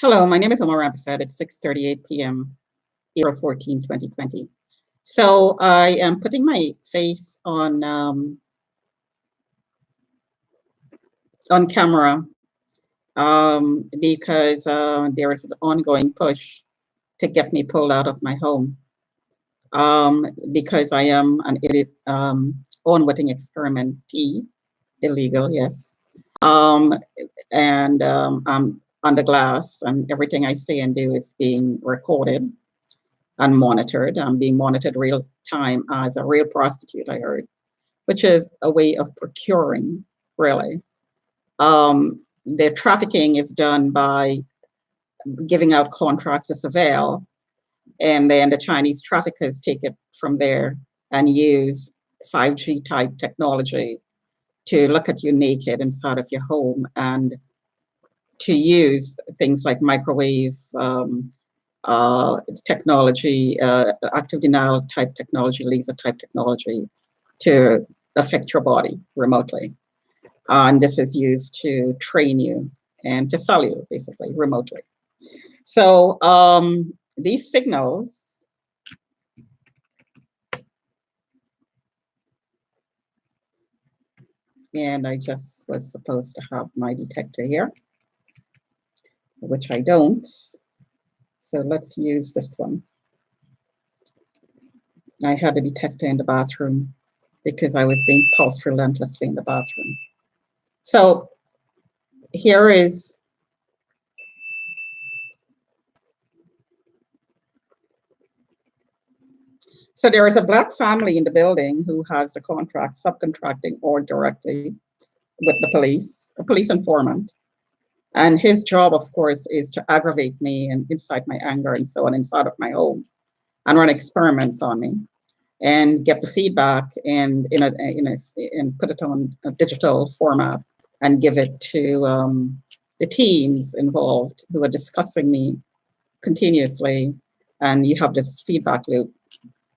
Hello, my name is Omar Rampersad at 6:38 p.m., April 14, 2020. So I am putting my face on camera because there is an ongoing push to get me pulled out of my home because I am an on-witting experimentee, illegal, yes. Um, and I'm under glass, and everything I say and do is being recorded and monitored. I'm being monitored real time as a real prostitute, I heard, which is a way of procuring, really. The trafficking is done by giving out contracts to surveil, and then the Chinese traffickers take it from there and use 5G type technology to look at you naked inside of your home and to use things like microwave technology, active denial type technology, laser type technology to affect your body remotely. And this is used to train you and to sell you basically remotely. So these signals and I just was supposed to have my detector here, which I don't. So let's use this one. I had a detector in the bathroom because I was being pulsed relentlessly in the bathroom. So here is so there is a Black family in the building who has the contract, subcontracting or directly with the police, a police informant. And his job, of course, is to aggravate me and incite my anger and so on inside of my home and run experiments on me and get the feedback and and put it on a digital format and give it to the teams involved who are discussing me continuously. And you have this feedback loop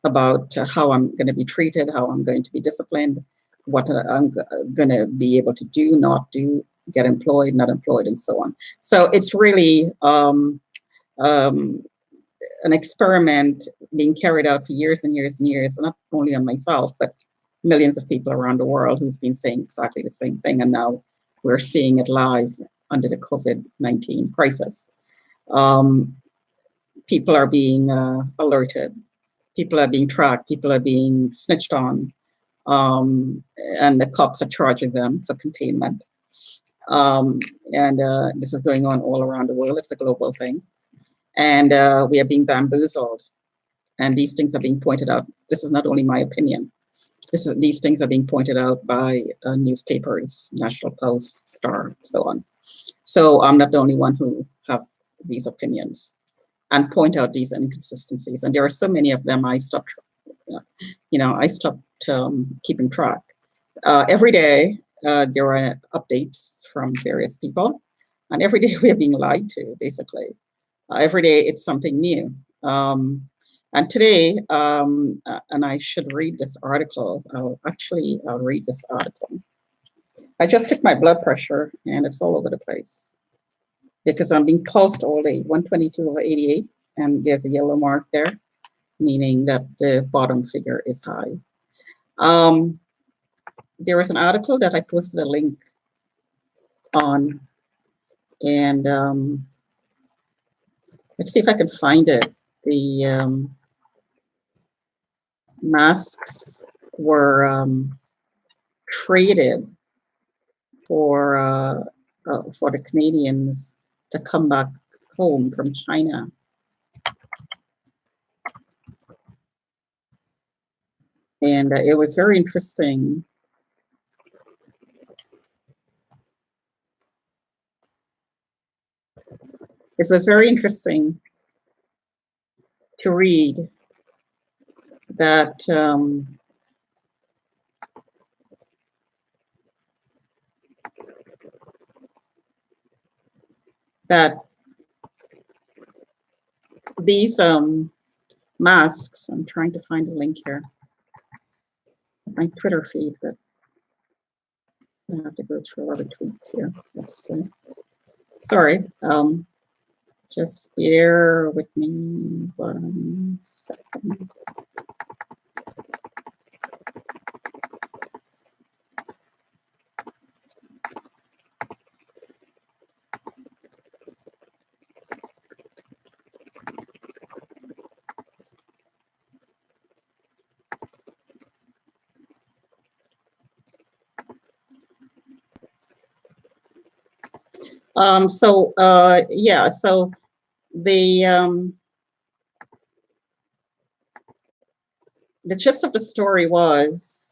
about how I'm going to be treated, how I'm going to be disciplined, what I'm going to be able to do, not do, get employed, not employed, and so on. So it's really an experiment being carried out for years and years and years, not only on myself, but millions of people around the world who's been saying exactly the same thing. And now we're seeing it live under the COVID-19 crisis. People are being alerted. People are being tracked. People are being snitched on. And the cops are charging them for containment. And this is going on all around the world. It's a global thing. And we are being bamboozled. And these things are being pointed out. This is not only my opinion. These things are being pointed out by newspapers, National Post, Star, so on. So I'm not the only one who have these opinions and point out these inconsistencies. And there are so many of them. I stopped keeping track. Every day there are updates from various people, and every day we are being lied to. Basically, every day it's something new. And today, and I should read this article. I'll read this article. I just took my blood pressure, and it's all over the place because I'm being pulsed all day, 122/88, and there's a yellow mark there, meaning that the bottom figure is high. There was an article that I posted a link on, and let's see if I can find it. The masks were traded for the Canadians to come back home from China. And it was very interesting. It was very interesting to read that that these masks, I'm trying to find a link here, my Twitter feed, but I have to go through all the tweets here. Let's see. Sorry. Just bear with me 1 second. Yeah, so the gist of the story was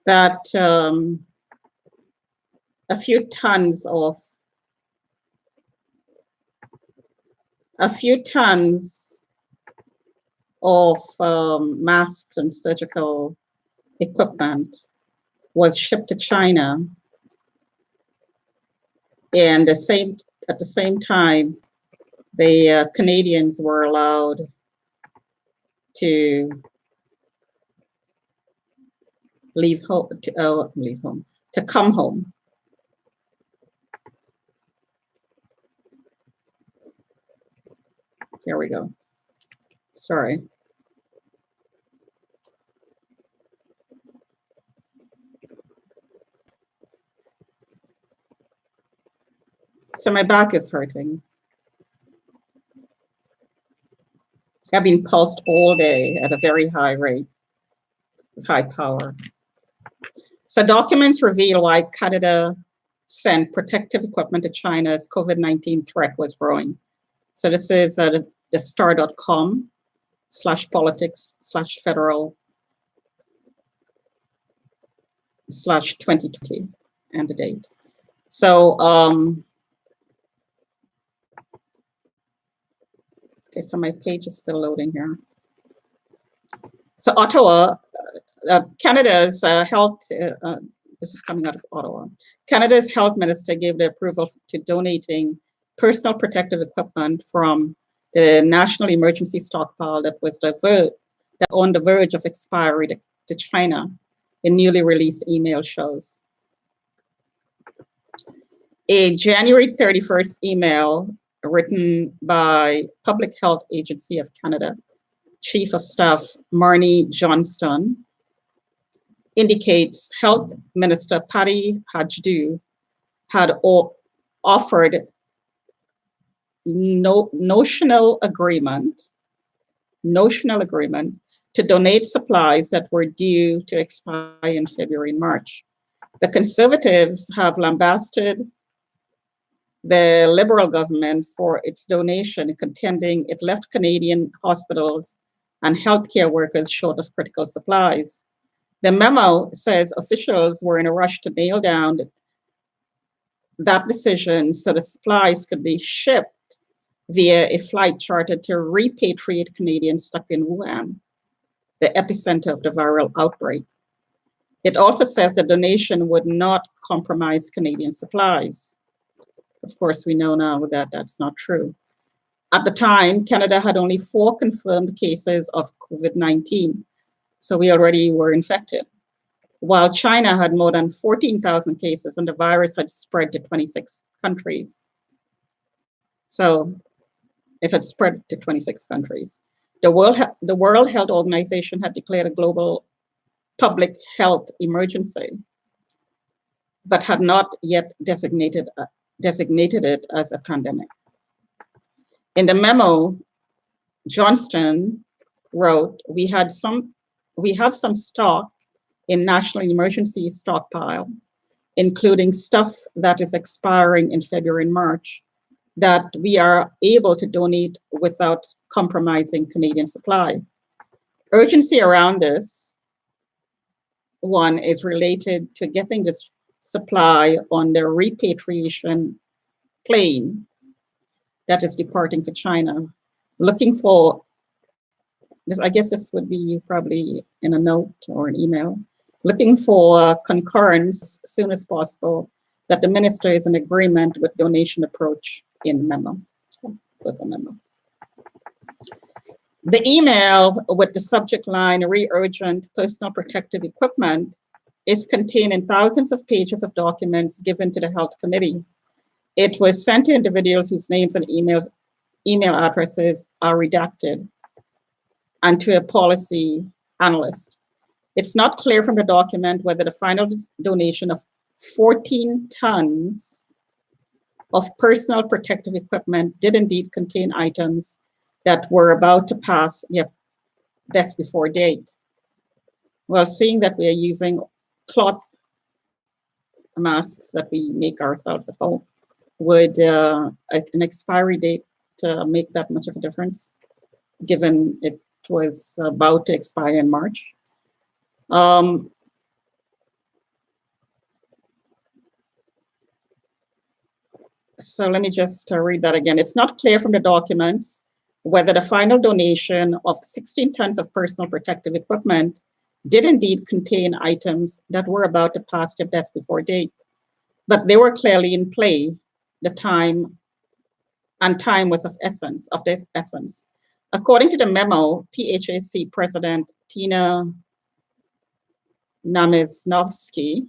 that a few tons of masks and surgical equipment was shipped to China, and at the same time, the Canadians were allowed to to come home. There we go. Sorry. So my back is hurting. I've been pulsed all day at a very high rate, with high power. So documents reveal why Canada sent protective equipment to China as COVID-19 threat was growing. So this is the star.com/politics/federal/2020 and the date. So okay, so my page is still loading here. So Ottawa, Canada's health, this is coming out of Ottawa. Canada's health minister gave the approval to donating personal protective equipment from the national emergency stockpile that was on the verge of expiry to China, the newly released email shows. A January 31st email written by Public Health Agency of Canada Chief of Staff Marnie Johnston indicates Health Minister Patty Hajdu had offered notional agreement to donate supplies that were due to expire in February and March. The Conservatives have lambasted the Liberal government for its donation, contending it left Canadian hospitals and healthcare workers short of critical supplies. The memo says officials were in a rush to nail down that decision so the supplies could be shipped via a flight chartered to repatriate Canadians stuck in Wuhan, the epicenter of the viral outbreak. It also says the donation would not compromise Canadian supplies. Of course, we know now that that's not true. At the time, Canada had only 4 confirmed cases of COVID-19, so we already were infected, while China had more than 14,000 cases and the virus had spread to 26 countries. So it had spread to 26 countries. The World Health Organization had declared a global public health emergency, but had not yet designated it as a pandemic. In the memo, Johnston wrote, we have some stock in national emergency stockpile, including stuff that is expiring in February and March, that we are able to donate without compromising Canadian supply. Urgency around this one is related to getting this supply on the repatriation plane that is departing for China, looking for this. I guess this would be probably in a note or an email. looking for concurrence as soon as possible that the minister is in agreement with donation approach in memo. Was a memo. The email with the subject line, re-urgent personal protective equipment, is contained in thousands of pages of documents given to the Health Committee. It was sent to individuals whose names and email addresses are redacted, and to a policy analyst. It's not clear from the document whether the final donation of 14 tons of personal protective equipment did indeed contain items that were about to pass their best before date. Well, seeing that we are using cloth masks that we make ourselves at home, would an expiry date make that much of a difference, given it was about to expire in March? So let me just read that again. It's not clear from the documents whether the final donation of 16 tons of personal protective equipment did indeed contain items that were about to pass their best before date, but they were clearly in play. The time was of this essence. According to the memo, PHAC President Tina Namisnovsky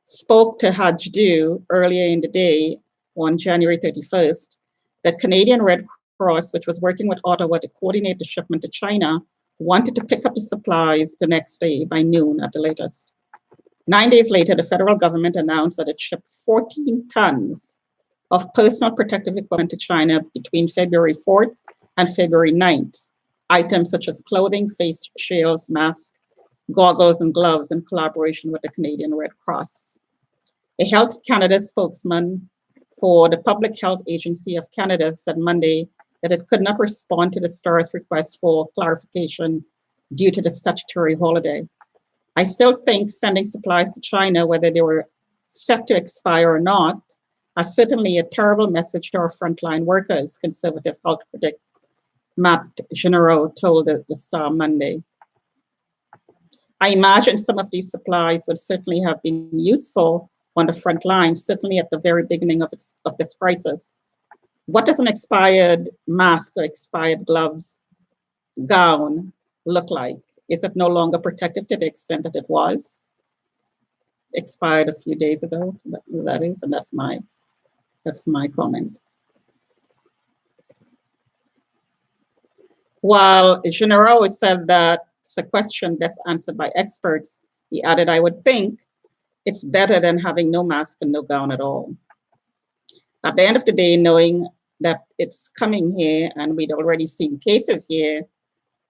spoke to Hajdu earlier in the day on January 31st, the Canadian Red Cross, which was working with Ottawa to coordinate the shipment to China, wanted to pick up the supplies the next day by noon at the latest. 9 days later, the federal government announced that it shipped 14 tons of personal protective equipment to China between February 4th and February 9th. Items such as clothing, face shields, masks, goggles, and gloves in collaboration with the Canadian Red Cross. A Health Canada spokesman for the Public Health Agency of Canada said Monday that it could not respond to the STAR's request for clarification due to the statutory holiday. I still think sending supplies to China, whether they were set to expire or not, are certainly a terrible message to our frontline workers, Conservative health critic Matt Genereux told the Star Monday. I imagine some of these supplies would certainly have been useful on the front line, certainly at the very beginning of this crisis. What does an expired mask or expired gloves gown look like? Is it no longer protective to the extent that it was? Expired a few days ago, that is, and that's my comment. While Genereux said that it's a question best answered by experts, he added, I would think it's better than having no mask and no gown at all. At the end of the day, knowing that it's coming here and we'd already seen cases here,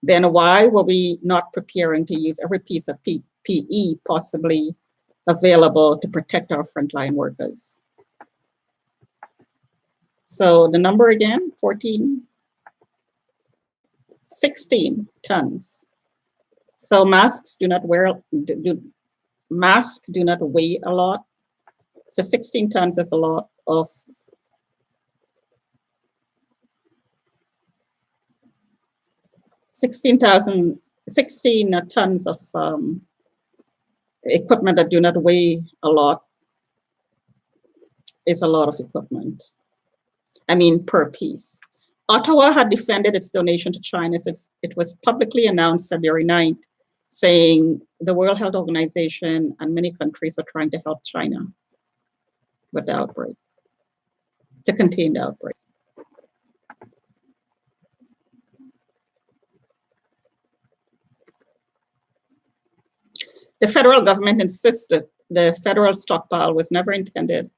then why were we not preparing to use every piece of PPE possibly available to protect our frontline workers? So the number again, 16 tons. So masks do not weigh a lot. So 16 tons is a lot of 16 tons of equipment that do not weigh a lot is a lot of equipment. I mean, per piece. Ottawa had defended its donation to China since it was publicly announced February 9th, saying the World Health Organization and many countries were trying to help China with the outbreak, to contain the outbreak. The federal government insisted the federal stockpile was never intended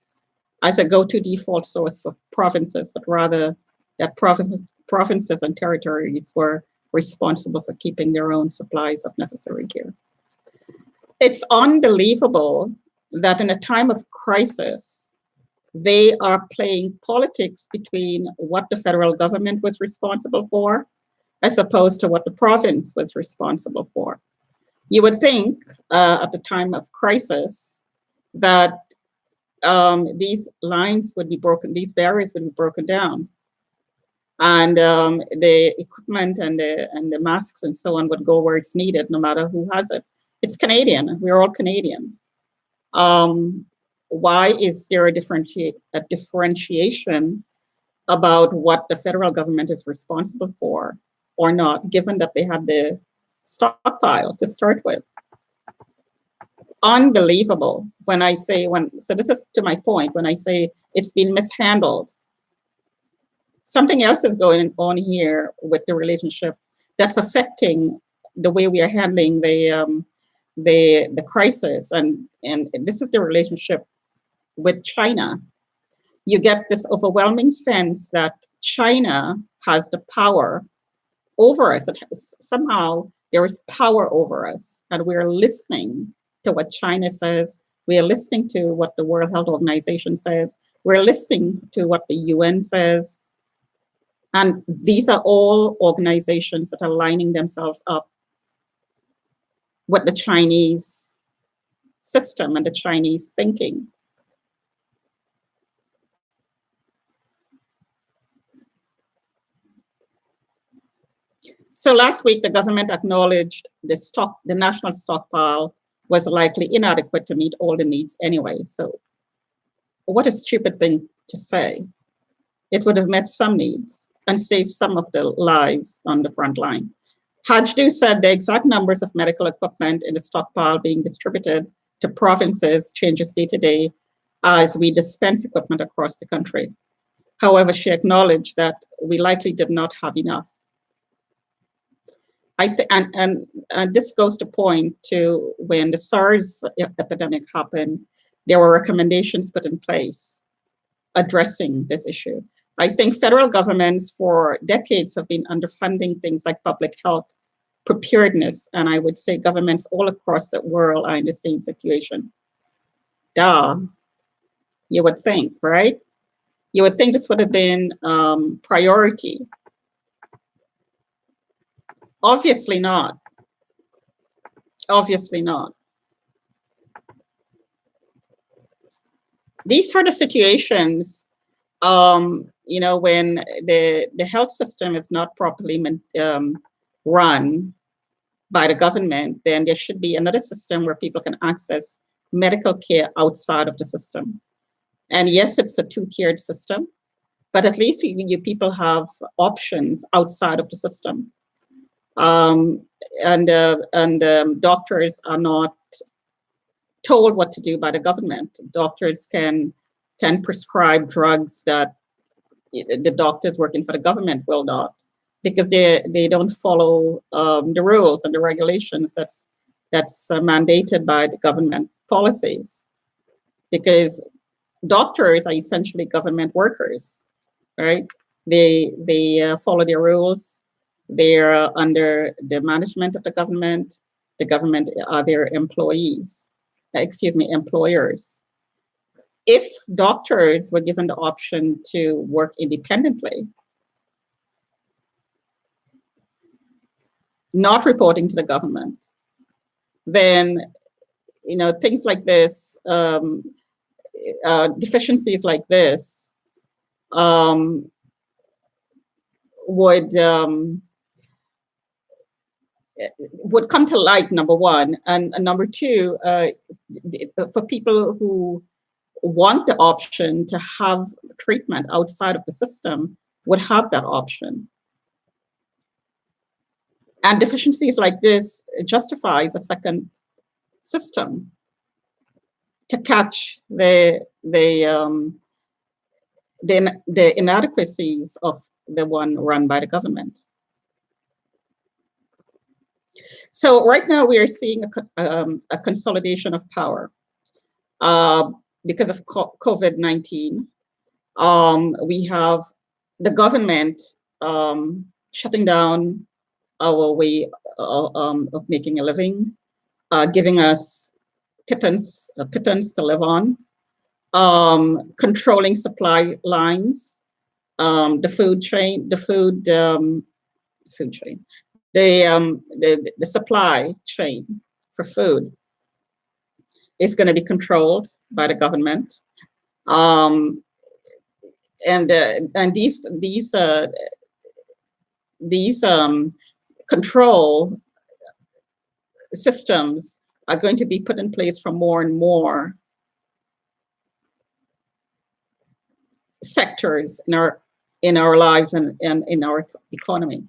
as a go-to default source for provinces, but rather that provinces and territories were responsible for keeping their own supplies of necessary gear. It's unbelievable that in a time of crisis, they are playing politics between what the federal government was responsible for, as opposed to what the province was responsible for. You would think at the time of crisis that these lines would be broken, these barriers would be broken down, and the equipment and the masks and so on would go where it's needed, no matter who has it, It's Canadian. We're all Canadian. Why is there a differentiation about what the federal government is responsible for or not, given that they had the stockpile to start with? Unbelievable. So this is to my point, when I say it's been mishandled, something else is going on here with the relationship that's affecting the way we are handling the crisis, and this is the relationship with China. You get this overwhelming sense that China has the power over us. Somehow there is power over us, and we're listening to what China says. We are listening to what the World Health Organization says. We're listening to what the UN says. And these are all organizations that are lining themselves up with the Chinese system and the Chinese thinking. So last week, the government acknowledged the national stockpile was likely inadequate to meet all the needs anyway. So what a stupid thing to say. It would have met some needs and saved some of the lives on the front line. Hajdu said the exact numbers of medical equipment in the stockpile being distributed to provinces changes day to day as we dispense equipment across the country. However, she acknowledged that we likely did not have enough. And this goes to point to when the SARS epidemic happened, there were recommendations put in place addressing this issue. I think federal governments for decades have been underfunding things like public health preparedness, and I would say governments all across the world are in the same situation. Duh, you would think, right? You would think this would have been priority. Obviously not. Obviously not. These sort of situations, you know, when the health system is not properly run by the government, then there should be another system where people can access medical care outside of the system. And yes, it's a two-tiered system, but at least you people have options outside of the system. Doctors are not told what to do by the government. Doctors can prescribe drugs that the doctors working for the government will not, because they don't follow the rules and the regulations that's mandated by the government policies. Because doctors are essentially government workers, right? They follow their rules. They're under the management of the government. The government are their employees, employers. If doctors were given the option to work independently, not reporting to the government, then, you know, things like this, deficiencies like this, would come to light, number one, and number two, for people who want the option to have treatment outside of the system would have that option. And deficiencies like this justifies a second system to catch the inadequacies of the one run by the government. So right now we are seeing a consolidation of power because of COVID-19. We have the government shutting down our way of making a living, giving us pittance to live on, controlling supply lines, the supply chain for food is going to be controlled by the government, and these control systems are going to be put in place for more and more sectors in our lives and in our economy.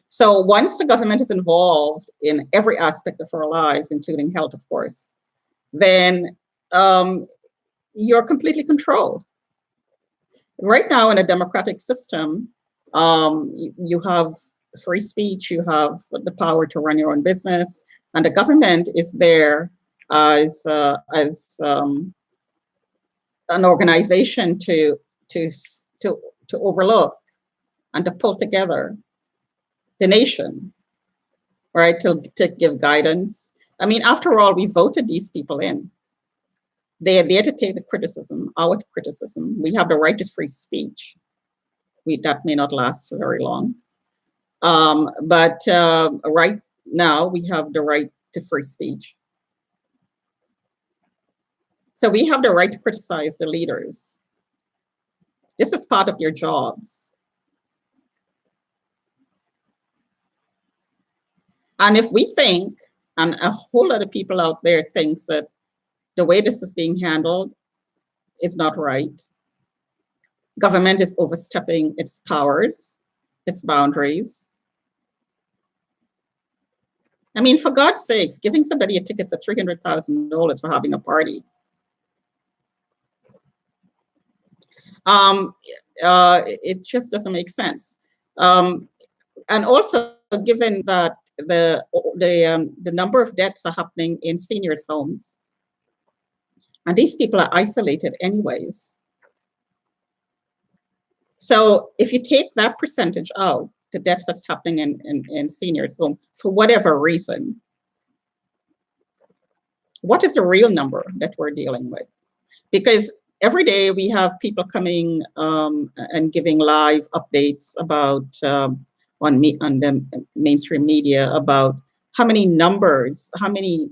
So once the government is involved in every aspect of our lives, including health, of course, then you're completely controlled. Right now, in a democratic system, you have free speech, you have the power to run your own business, and the government is there as an organization to overlook and to pull together the nation, right? To give guidance. I mean, after all, we voted these people in. They are there to take the criticism, our criticism. We have the right to free speech. That may not last for very long. But right now, we have the right to free speech. So we have the right to criticize the leaders. This is part of your jobs. And if we think, and a whole lot of people out there thinks that the way this is being handled is not right, government is overstepping its powers, its boundaries. I mean, for God's sakes, giving somebody a ticket for $300,000 for having a party. It just doesn't make sense. And also, given that the number of deaths are happening in seniors' homes, and these people are isolated anyways. So if you take that percentage out, the deaths that's happening in seniors' homes, for whatever reason, what is the real number that we're dealing with? Because every day we have people coming and giving live updates about on the mainstream media about how many numbers, how many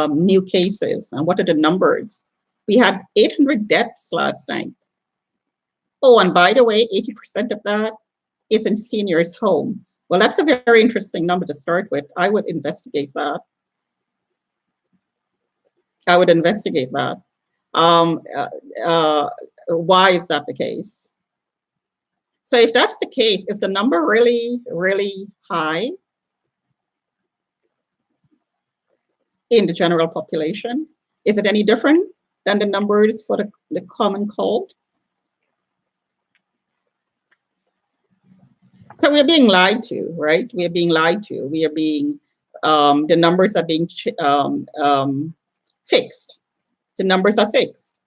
new cases, and what are the numbers. We had 800 deaths last night. Oh, and by the way, 80% of that is in seniors' home. Well, that's a very interesting number to start with. I would investigate that. I would investigate that. Why is that the case? So if that's the case, is the number really, really high in the general population? Is it any different than the numbers for the common cold? So we're being lied to, right? We are being lied to. We are being, the numbers are being fixed. The numbers are fixed.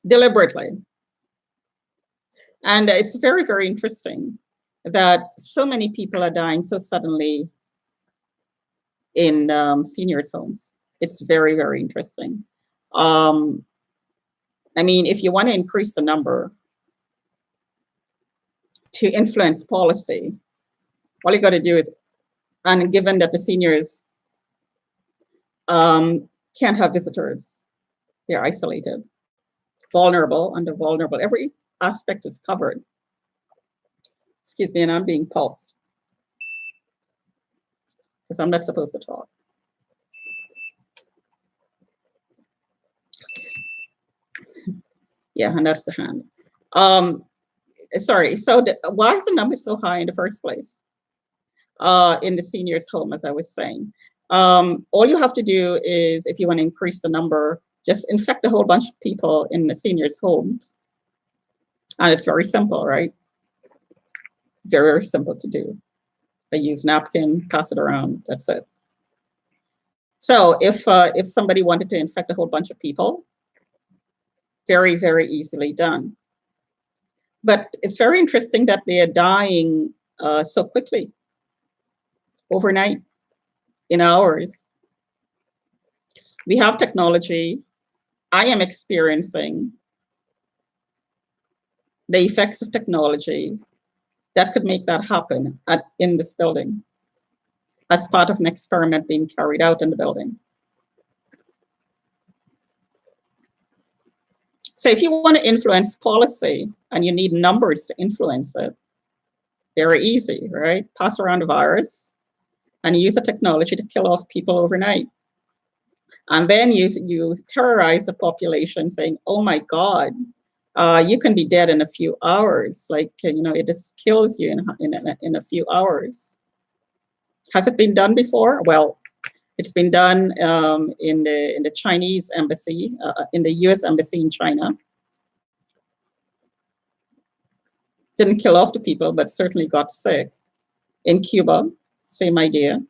Deliberately. And it's very, very interesting that so many people are dying so suddenly in seniors' homes. It's very, very interesting. I mean, if you want to increase the number to influence policy, all you got to do is, and given that the seniors can't have visitors, they're isolated, vulnerable, under-vulnerable. Every aspect is covered. Excuse me, and I'm being pulsed because I'm not supposed to talk. Yeah, and that's the hand. Sorry, so why is the number so high in the first place in the seniors' home, as I was saying? All you have to do is, if you want to increase the number, just infect a whole bunch of people in the seniors' homes. And it's very simple, right? Very, very simple to do. I use napkin, pass it around, that's it. So if somebody wanted to infect a whole bunch of people, very, very easily done. But it's very interesting that they are dying so quickly, overnight, in hours. We have technology. I am experiencing the effects of technology that could make that happen in this building as part of an experiment being carried out in the building. So if you want to influence policy and you need numbers to influence it, Very easy, right? Pass around the virus and use the technology to kill off people overnight. And then you terrorize the population saying, oh my God, you can be dead in a few hours. Like, it just kills you in a few hours. Has it been done before? Well, it's been done in the Chinese embassy, in the US embassy in China. Didn't kill off the people, but certainly got sick. In Cuba, same idea.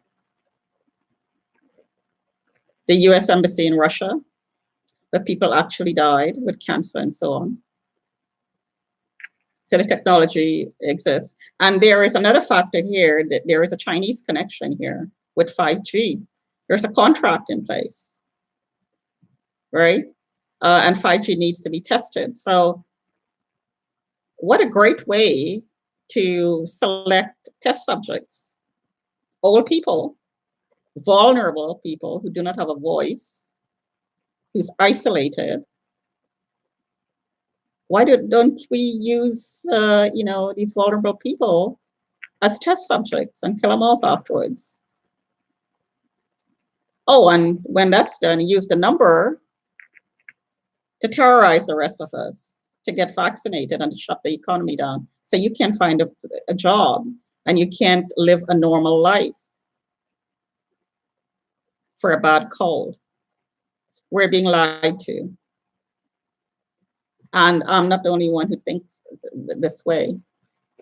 The US embassy in Russia, the people actually died with cancer and so on. So the technology exists. And there is another factor here, that there is a Chinese connection here with 5G. There's a contract in place, right? And 5G needs to be tested. So what a great way to select test subjects. Old people, vulnerable people who do not have a voice, who's isolated. Why don't we use, these vulnerable people as test subjects and kill them off afterwards? Oh, and when that's done, use the number to terrorize the rest of us, to get vaccinated and to shut the economy down. So you can't find a job and you can't live a normal life for a bad cold. We're being lied to. And I'm not the only one who thinks this way.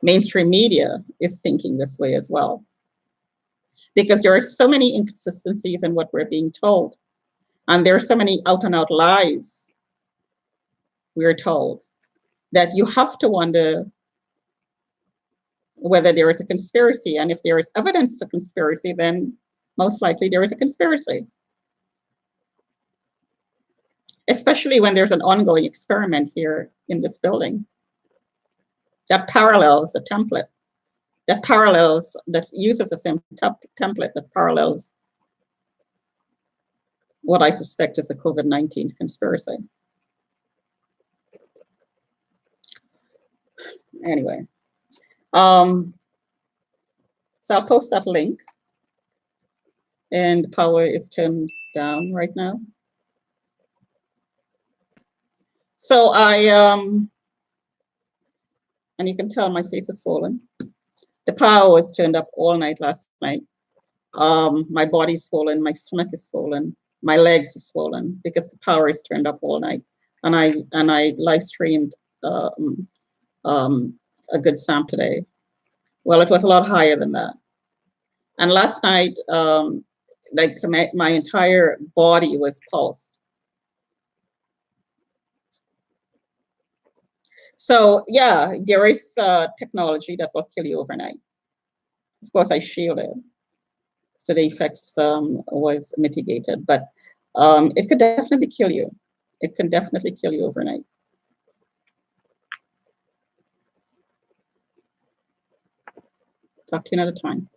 Mainstream media is thinking this way as well. Because there are so many inconsistencies in what we're being told. And there are so many out and out lies we're told that you have to wonder whether there is a conspiracy. And if there is evidence of a conspiracy, then most likely there is a conspiracy. Especially when there's an ongoing experiment here in this building that parallels the template, that uses the same template that parallels what I suspect is a COVID-19 conspiracy. Anyway, so I'll post that link, and the power is turned down right now. So and you can tell my face is swollen. The power was turned up all night last night. My body's swollen, my stomach is swollen, my legs are swollen because the power is turned up all night. And I live streamed a good Sam today. Well, it was a lot higher than that. And last night, like my entire body was pulsed. So yeah, there is technology that will kill you overnight. Of course, I shielded, so the effects was mitigated, but it could definitely kill you. It can definitely kill you overnight. Talk to you another time.